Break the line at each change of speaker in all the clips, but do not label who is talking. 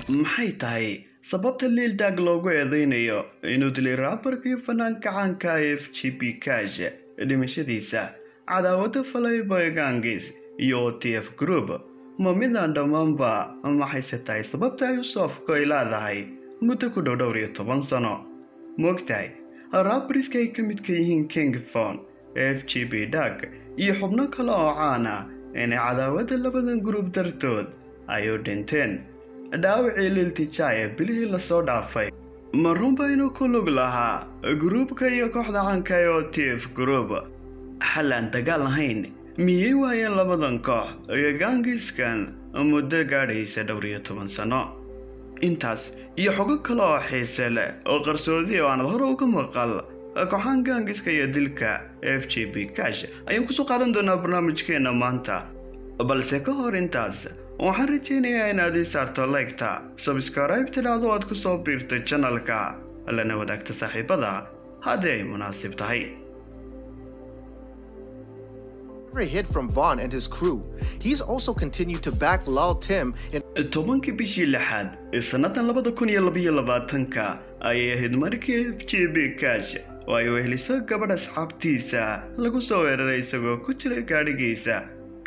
maxay tahay sababta Lil Durk loogu eedeynayo inuu dilay rapperkii fanaanka caanka FGB Cash dhimashadiisa cadaawada Playboy Gangs iyo OTF Group ma midaan dhammaanba maxayse tahay sababta ay usoo afkoylaadahay muddo ku dhow 10 sano moogtahay rapperiska ay ka midka yihiin King Von FGB Durk iyo xubno kale oo caan ah inay cadaawada labadan group dartood ay u dhinteen dhaawacii Lil Tjay bilihii la soo dhaafay ma runba inuu ku lug lahaa groupka iyo kooxda caanka ee OTF Group xalaan dagaal lahayn miyay waayeen labadan koox iyo gangiskan muddo gaadhaysa 10 sano intaas iyo xogo kale oo xiise leh oo qarsoodi oo aan hore uga maqal kooxan gangiska iyo dilka FGB Cash ayaan ku soo qaadan doonaa barnaamijkeena maanta balse ka hor intaas waxaan rajeynayaa inaad saarto like-ta subscribe tidhaahdo aad ku soo biirto channelka lana wadaagta saaxiibada haddii ay munaasib tahay.
Every hit from Von and his crew, he's also continued to back Lil Tim in
tobankii bishii lixaad sannadan 2022 ayay ahayd markii FGB Cash oo ay weheliso gabadh asxaabtiisa lagu soo weeraray isagoo ku jira gaadhigiisa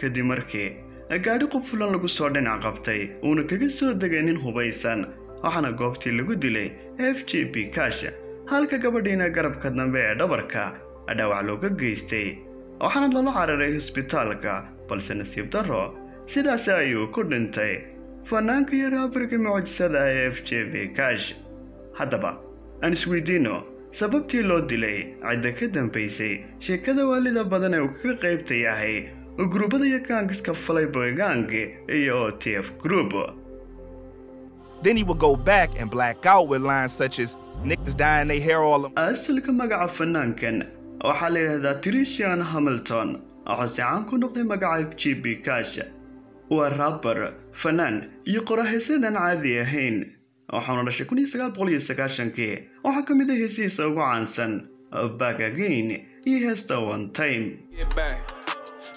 kadib markii gaadhi qufulan lagu soo dhinac qabtay uuna kaga soo degay nin hubaysan waxaana goobtii lagu dilay FGB Cash halka gabadhiina garabka dambe ee dhabarka dhaawac looga geystay waxaana lala cararay hospitaalka balse nasiib darro sidaas ayuu ku dhintay fanaanka iyo rapperka mucjisada ee FGB Cash. haddaba aan isweydiino sababtii loo dilay cidda ka dambeysay sheekada waalida badan ee uu kaga qaybta yahay gruubada iyo gangiska Playboy Gang iyo OTF Group.
Then he would go back and black out with lines such as niggas dyeing their hair all
asalka magaca fanaankan waxaa la yidhaahdaa Trishon Hamilton waxaase caan ku noqday magaca FGB Cash waa rapper fanaan iyo qoraahisadan caadi ahayn waxaana dhashay 1990 waxaa ka mid ah heesihiisa ugu caansan Back Again iyo heesta One Time.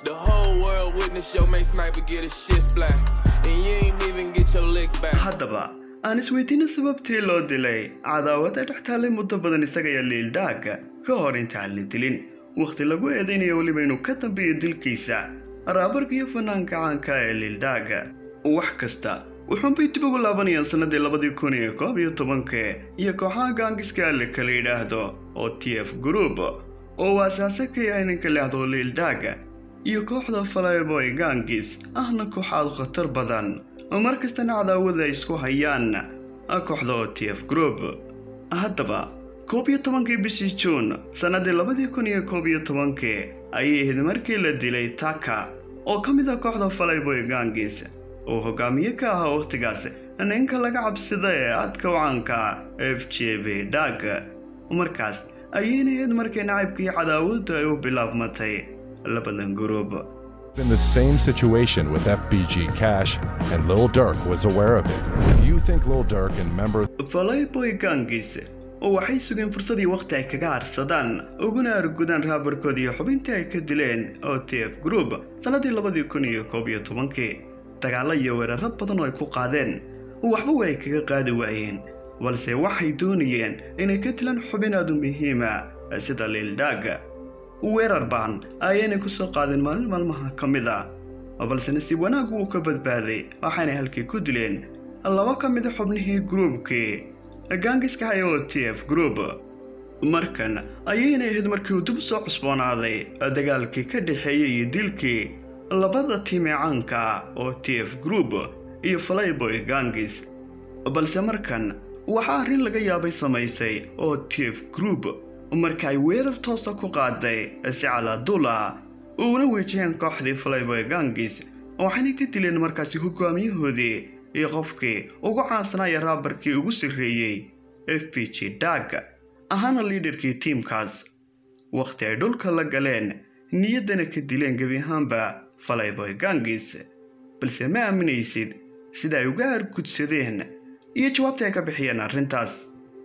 The whole world witness your mate sniper get his shit black and you ain't even get your lick back.
haddaba aan isweydiino sababtii loo dilay cadaawada dhex taallay muddo badan isaga iyo Lil Durk ka hor intaan la dilin waqti lagu eedeynayo weliba inuu ka dambeeyo dilkiisa rapperka iyo fanaanka caanka ee Lil Durk wax kasta wuxuu bay dib ugu laabanayaan sanadii 2011 iyo kooxaha gangiska la kala yidhaahdo OTF Group oo asaasay ka yahay ninka la yidhaahdo Lil Durk iyo kooxda Playboy Gangs ahna kooxaad khatar badan oo markastana cadaawada isku hayaan kooxda OTF Group. haddaba 11 bishii June sanadii 2011 ayay ahayd markii la dilay Taka oo ka mid ah kooxda Playboy Gangs oo hogaamiye ka ahaa waqtigaas ninka laga cabsaday ee aadka u caanka FGB Durk. markaas ayayna ahayd markii nacaybkii cadaawadu ay u bilaabmatay labadan group.
In the same situation with FBG Cash, and Lil Durk was aware of it. Do you think Lil Durk and members
Playboy Gangs waxay sugeen fursadii waqti ay kaga harsadaan uguna argudaan rapperkoodii xubintii ay ka dileen OTF Group sanadii 2011 dagaalo iyo weeraro badan oo ay ku qaadeen waxba way kaga qaadi waayeen balse waxay doonayeen inay ka dilaan xubin aad u muhiim ah sida Lil Durk. weerar baan ayayna ku soo qaadeen maalmaha ka mid ah balse nasiib wanaag uu ka badbaaday waxaana halkii ku dileen laba ka mid ah xubnihii groupkii gangiska ee OTF Group. markan ayayna ahayd markii uu dib soo cusboonaaday dagaalkii ka dhaxeeyay dilkii labada tiim ee caanka OTF Group iyo Playboy Gangs balse markan waxaa arrin laga yaabay samaysay OTF Group markii ay weerar toos ah ku qaaday si calaadula una wajaheen kooxdii Playboy Gangs waxayna ka dileen markaasi hogaamiyahoodii iyo qofkii ugu caansanaa rapperkii ugu sarreeyay FBG Durk ahana leaderkii teamkaas waqti ay dhulka la galeen niyadana ka dileen gabi ahaanba Playboy Gangs balse ma aaminaysid sida ay uga argudsadeen iyo jawaabta ay ka bixiyeen arrintaas.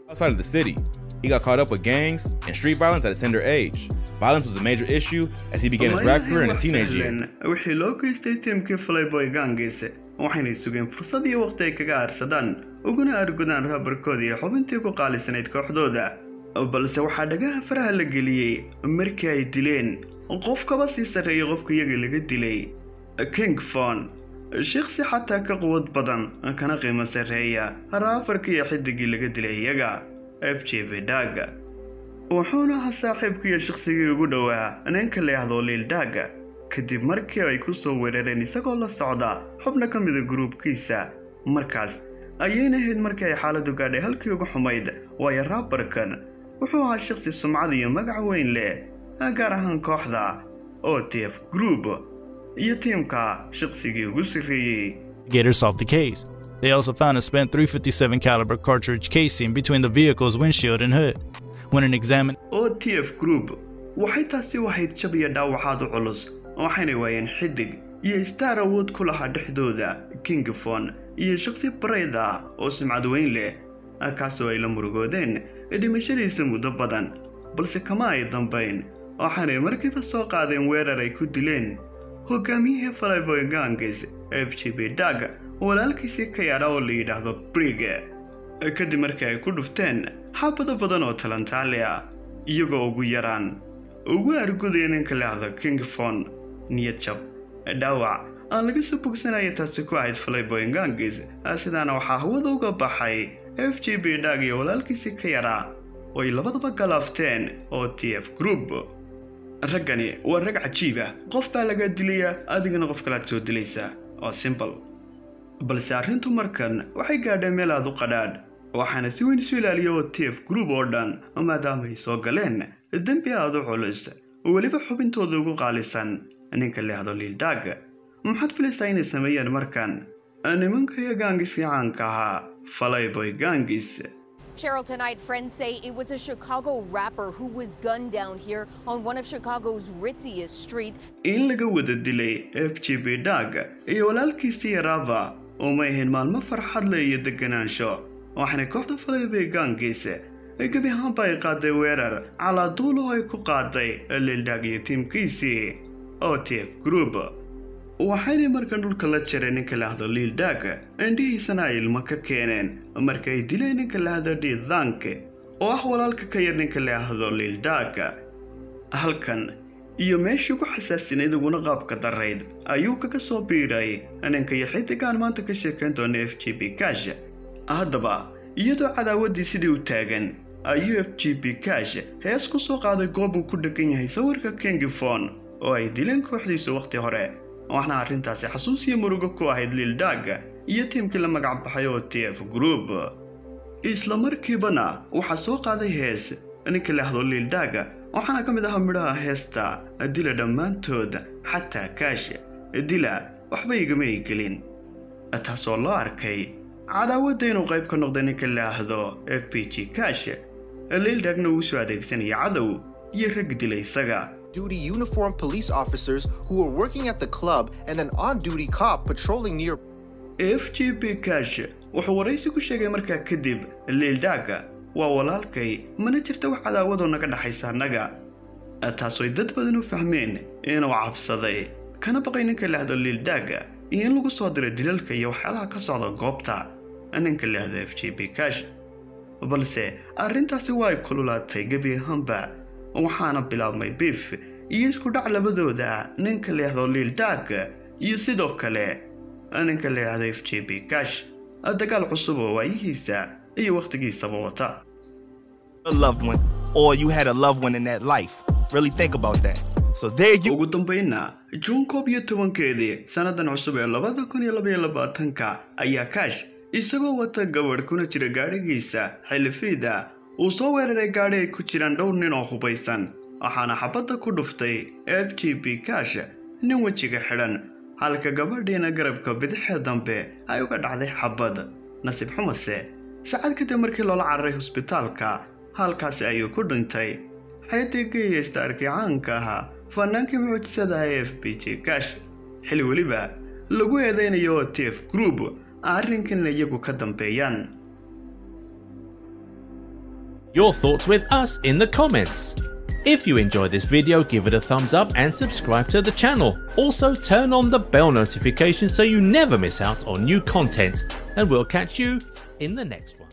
outside of the city. He got caught up with gangs and street violence at a tender age.
Violence was a major issue as he began his rap career in his teenage years.
wixii loo geystay tiimkii Flyboy Gangs waxayna sugeen fursad iyo waqti ay kaga aarsadaan uguna argudaan raabarkoodii xubintii ku qaalisanayd kooxdooda balse waxaa dhagaha faraha la geliyay markii ay dileen qofkaba sii sareeyay qofka iyaga laga dilay King Von shakhsi xataa ka quwad badan kana qiimo sareeya raabarkii iyo xidigii laga dilay iyaga FJB Dag wuxuuna ahaa saaxiibkii iyo shakhsigii ugu dhowaa ninka la yiraahdo Lil Dag kadib markii ay ku soo weerareen isagoo la socda xubno ka mid ah groupkiisa markaas ayayna ahayd markii ay xaaladdu gaadhay halkii ugu xumayd waayo raabarkan wuxuu ahaa shakhsi sumcad iyo magac weyn leh gaar ahaan kooxda OTF Group iyo tiimka shakhsigii ugu sarreeyay.
Gators solved the case. They also found a spent .357 caliber cartridge casing between the vehicle's windshield and hood. When an examined
OTF Group waxay taasi wahayd jab iyo dhaawacaad u culus waxayna waayeen xidig iyo star awood ku lahaa dhexdooda King Von iyo shakhsi barayda oo sumcad weyn leh kaasoo ay la murugoodeen dhimashadiisa muddo badan balse kama ay dambayn waxaanay markiiba soo qaadeen weerar ay ku dileen hogaamiyihii Flyboy Gangs FJB Dag walaalkiisii ka yara oo la yidhaahdo Brig kadib markii ay ku dhufteen xabado badan oo talantaale ah iyagoo ugu yaraan ugu argudeen ninka la yiraahdo King Von niyad jab dhaawac aan laga soo bogsanayo taasi ku ahayd Flyboy Gangs sidaana waxaa hawada uga baxay FJB Dag iyo walaalkiisii ka yara oo ay labadaba galaafteen OTF Group raggani waa rag cajiib ah qof baa laga dilaya adigana qof kale soo dilaysa oo simple balse arrintu markan waxay gaadhay meel aad u qadhaadh waxaana si weyn isu ilaaliyo OTF Group oo dhan maadaama ay soo galeen dambi aad u culus weliba xubintooda ugu qaalisan ninka la yiraahdo Lil Dag maxaad filaysaa inay sameeyaan markan nimanka iyo gaangis caanka ahaa Flyboy Gangs.
Cheryl, tonight, friends say it was a Chicago rapper who was gunned down here on one of Chicago's ritziest streets.
In laga wada dilay FJB Dag iyo walaalkiisii Rava oo ma ahayn maalmo farxad leh iyo deganaansho waxaana kooxda Flyboy Gangs ay gabi ahaanba ay qaaday weerar calaa duul oo ay ku qaaday Lil Dag iyo tiimkiisii OTF Group waxayna markan dhulka la jaray ninka la yiraahdo Lil Dag indhihiisana ay ilmo ka keeneen markay ay dileen ninka la yiraahdo Dank oo ah walaalka ka yar ninka la yiraahdo Lil Dag halkan iyo meeshii ugu xasaasinayd uguna qaabka darayd ayuu kaga soo biiray ninka iyo xidigaan maanta ka sheekayn doona FJB Cash haddaba iyadoo cadaawadii sidii u taagan ayuu FJB Cash hees ku soo qaaday goob uu ku dhagan yahay sawirka King Von oo ay dileen kooxdiisa waqti hore waxna arrintaasi xasuus iyo murugo ku ahayd Lil Dag iyo tiimkii la magac baxay OTF Group isla markiibana waxa soo qaaday hees ninka la yiraahdo Lil Dag waxaana ka mid ahaa midhaha heesta dila dhammaantood xataa Cash dila waxba igama gelin taasoo loo arkay cadaawadda inuu qayb ka noqday ninka la yiraahdo FBG Cash Lil Dagna uu soo adeegsanaya cadow iyo rag dilay isaga
duty uniformed police officers who were working at the club and an on-duty cop patrolling near.
FJB Cash wuxuu waraysi ku sheegay markaa kadib Lil Dag waa walaalkay mana jirto wax cadaawad oo naga dhaxaysa annaga taasoo dad badan u fahmeen inuu cabsaday kana baqay ninka la yiraahdo Lil Dag in lagu soo diray dilalka iyo waxyaalaha ka socda goobta ninka la yiraahdo FJB Cash balse arrintaasi waa ay kululaatay gabi ahaanba waxaana bilaabmay beef iyo isku dhac labadooda ninka la yiraahdo Lil Dag iyo sidoo kale ninka la yiraahdo FJB Cash dagaal cusub oo waayihiisa iyo waqtigiisaba wata
A loved one, or you had a loved one in that life. Really think about that. So there you
ugu dambayna June 11 sanadan cusub ee 2022 ayaa Cash isagoo wata gabadh kuna jira gaadhigiisa xilfida uu soo weeraray gaadhi ay ku jiraan dhowr nin oo hubaysan waxaana xabadda ku dhuftay FJB Cash nin wajiga xidhan halka gabadhiina garabka bidixda dambe ay uga dhacday xabad nasiib xumase saacad kadib markii loola cararay hospitaalka halkaas ayuu ku dhintay xayatiga starkii caanka ahaa fannaankii mucjisada FBG Cash xilli weliba lagu eedeynayo OTF Group arrinkan iyagu ka dambeeyaan.
Your thoughts with us in the comments. If you enjoyed this video, give it a thumbs up and subscribe to the channel. Also turn on the bell notification so you never miss out on new content, and we'll catch you in the next one.